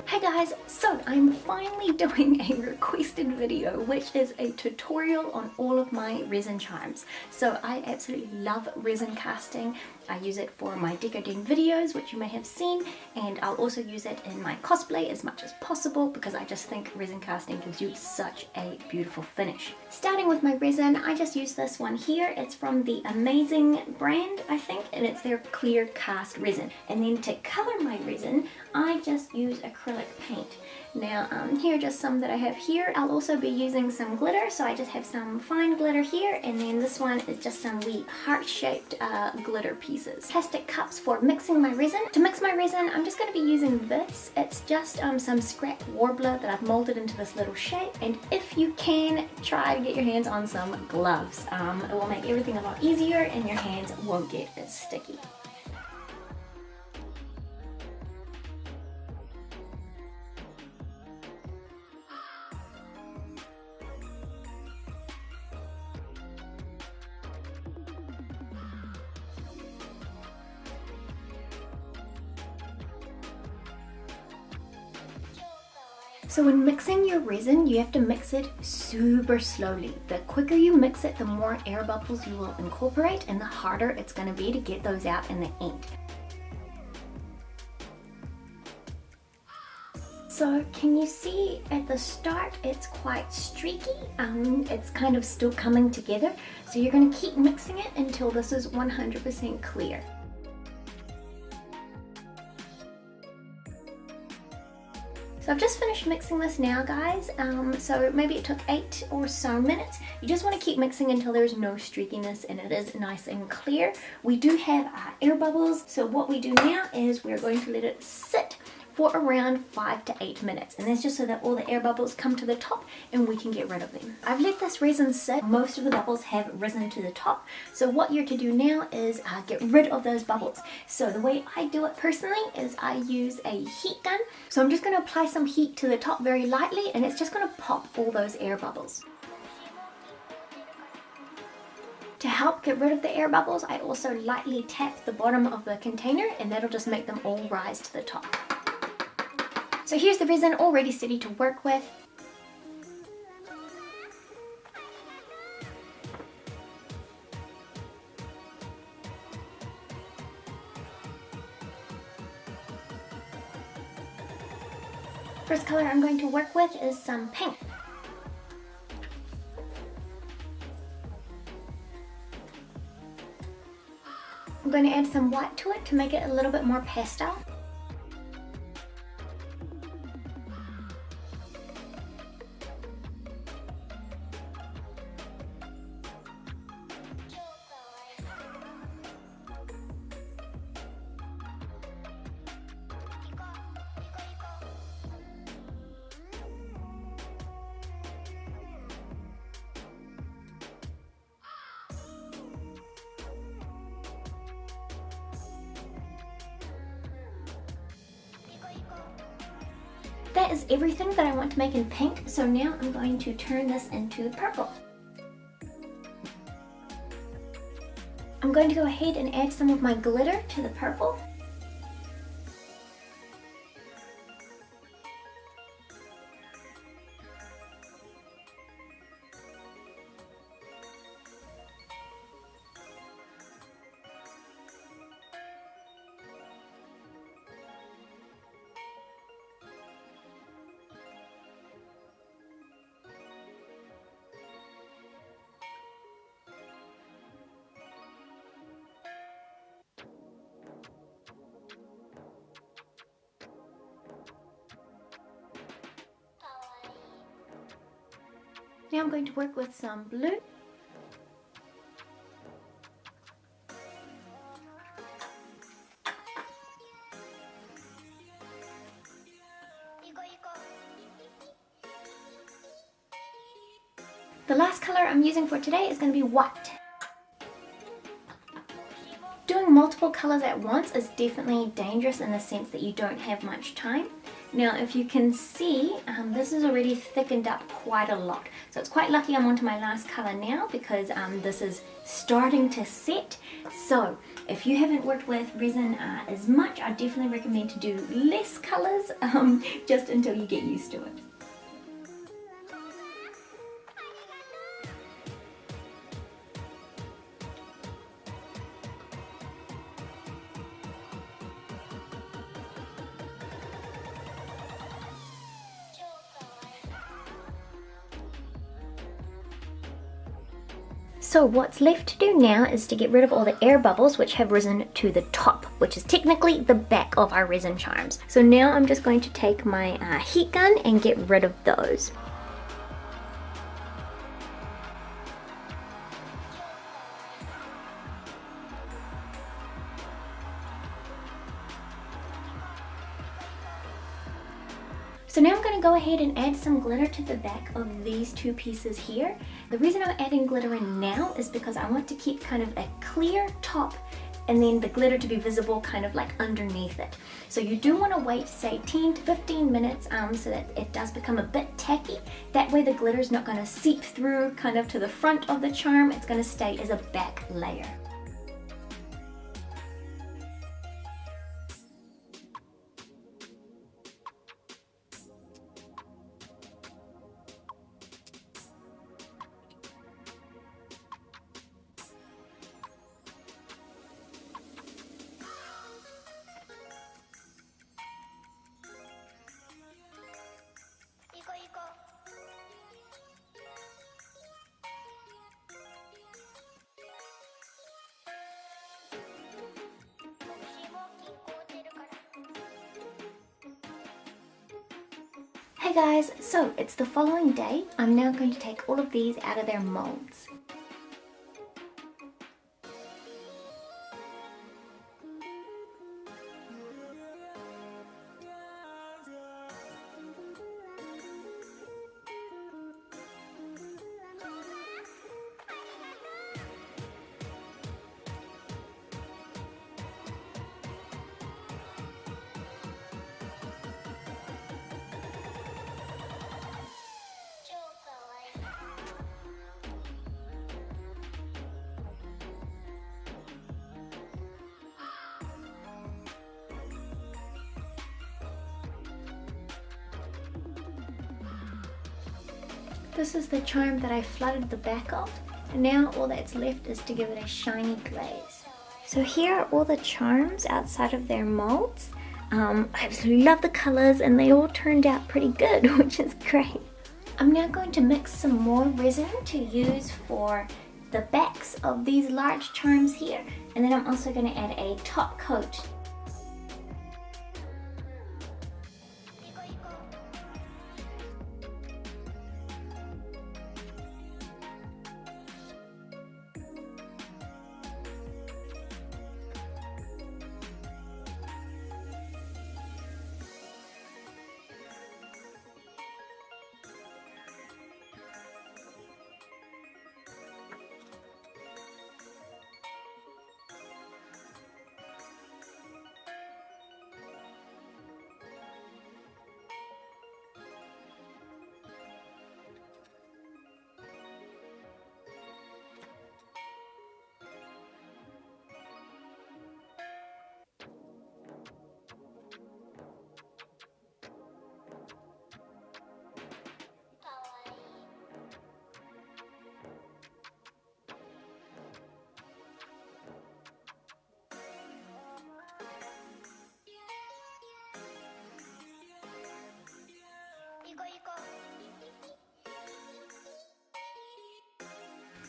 Hey guys, so I'm finally doing a requested video, which is a tutorial on all of my resin charms. So I absolutely love resin casting. I use it for my Decoden videos, which you may have seen, and I'll also use it in my cosplay as much as possible because I just think resin casting gives you such a beautiful finish. Starting with my resin, I just use this one here. It's from the Amazing brand, I think, and it's their clear cast resin. And then to color my resin, I just use acrylic paint. Now here are just some that I have here. I'll also be using some glitter, so I just have some fine glitter here, and then this one is just some wee heart-shaped glitter pieces. Plastic cups for mixing my resin. To mix my resin, I'm just going to be using this. It's just some scrap warbler that I've molded into this little shape, and if you can, try to get your hands on some gloves. It will make everything a lot easier and your hands won't get as sticky. So when mixing your resin, you have to mix it super slowly. The quicker you mix it, the more air bubbles you will incorporate and the harder it's going to be to get those out in the ink. So can you see at the start it's quite streaky, it's kind of still coming together. So you're going to keep mixing it until this is 100% clear. So I've just finished mixing this now, guys, so maybe it took 8 or so minutes. You just want to keep mixing until there's no streakiness and it is nice and clear. We do have air bubbles, so what we do now is we're going to let it sit for around 5 to 8 minutes, and that's just so that all the air bubbles come to the top and we can get rid of them. I've let this resin sit. Most of the bubbles have risen to the top, so what you're to do now is get rid of those bubbles. So the way I do it personally is I use a heat gun. So I'm just going to apply some heat to the top very lightly, and it's just going to pop all those air bubbles. To help get rid of the air bubbles, I also lightly tap the bottom of the container, and that'll just make them all rise to the top. So here's the resin all ready, steady to work with. First color I'm going to work with is some pink. I'm going to add some white to it to make it a little bit more pastel. That is everything that I want to make in pink, so now I'm going to turn this into purple. I'm going to go ahead and add some of my glitter to the purple. Now I'm going to work with some blue. The last color I'm using for today is going to be white. Doing multiple colors at once is definitely dangerous in the sense that you don't have much time. Now if you can see, this is already thickened up quite a lot. So it's quite lucky I'm onto my last color now because this is starting to set. So if you haven't worked with resin as much, I definitely recommend to do less colors just until you get used to it. So what's left to do now is to get rid of all the air bubbles which have risen to the top, which is technically the back of our resin charms. So now I'm just going to take my heat gun and get rid of those. So now I'm going to go ahead and add some glitter to the back of these two pieces here. The reason I'm adding glitter in now is because I want to keep kind of a clear top and then the glitter to be visible kind of like underneath it. So you do want to wait say 10 to 15 minutes so that it does become a bit tacky. That way the glitter is not going to seep through kind of to the front of the charm, it's going to stay as a back layer. Hey guys, so it's the following day. I'm now going to take all of these out of their molds. This is the charm that I flooded the back of, and now all that's left is to give it a shiny glaze. So here are all the charms outside of their molds. I absolutely love the colors and they all turned out pretty good, which is great. I'm now going to mix some more resin to use for the backs of these large charms here, and then I'm also going to add a top coat.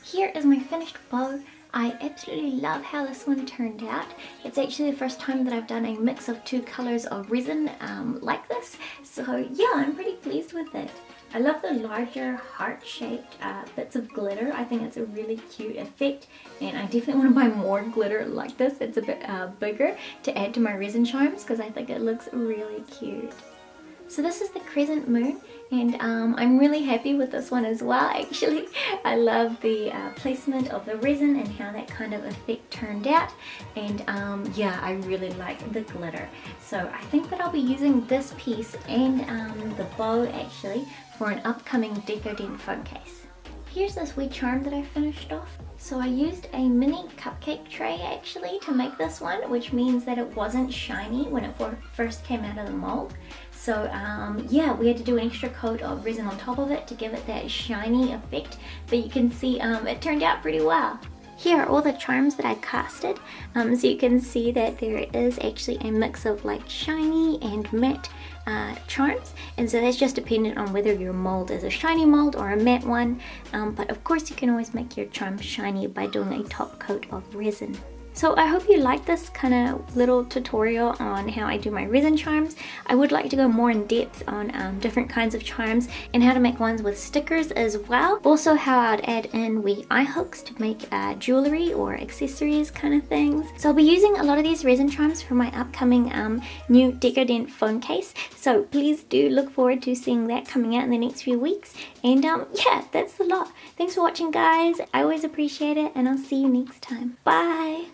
Here is my finished bow. I absolutely love how this one turned out. It's actually the first time that I've done a mix of two colors of resin like this. So yeah, I'm pretty pleased with it. I love the larger heart-shaped bits of glitter. I think it's a really cute effect, and I definitely want to buy more glitter like this. It's a bit bigger to add to my resin charms because I think it looks really cute. So this is the crescent moon, And I'm really happy with this one as well, actually. I love the placement of the resin and how that kind of effect turned out. And yeah, I really like the glitter. So I think that I'll be using this piece and the bow actually for an upcoming Decoden phone case. Here's this wee charm that I finished off. So I used a mini cupcake tray actually to make this one, which means that it wasn't shiny when it first came out of the mold. So yeah, we had to do an extra coat of resin on top of it to give it that shiny effect, but you can see it turned out pretty well. Here are all the charms that I casted, so you can see that there is actually a mix of like shiny and matte charms, and so that's just dependent on whether your mold is a shiny mold or a matte one, but of course you can always make your charms shiny by doing a top coat of resin. So I hope you liked this kind of little tutorial on how I do my resin charms. I would like to go more in depth on different kinds of charms and how to make ones with stickers as well. Also how I'd add in wee eye hooks to make jewelry or accessories kind of things. So I'll be using a lot of these resin charms for my upcoming new Decoden phone case. So please do look forward to seeing that coming out in the next few weeks. And yeah, that's a lot. Thanks for watching, guys. I always appreciate it, and I'll see you next time. Bye!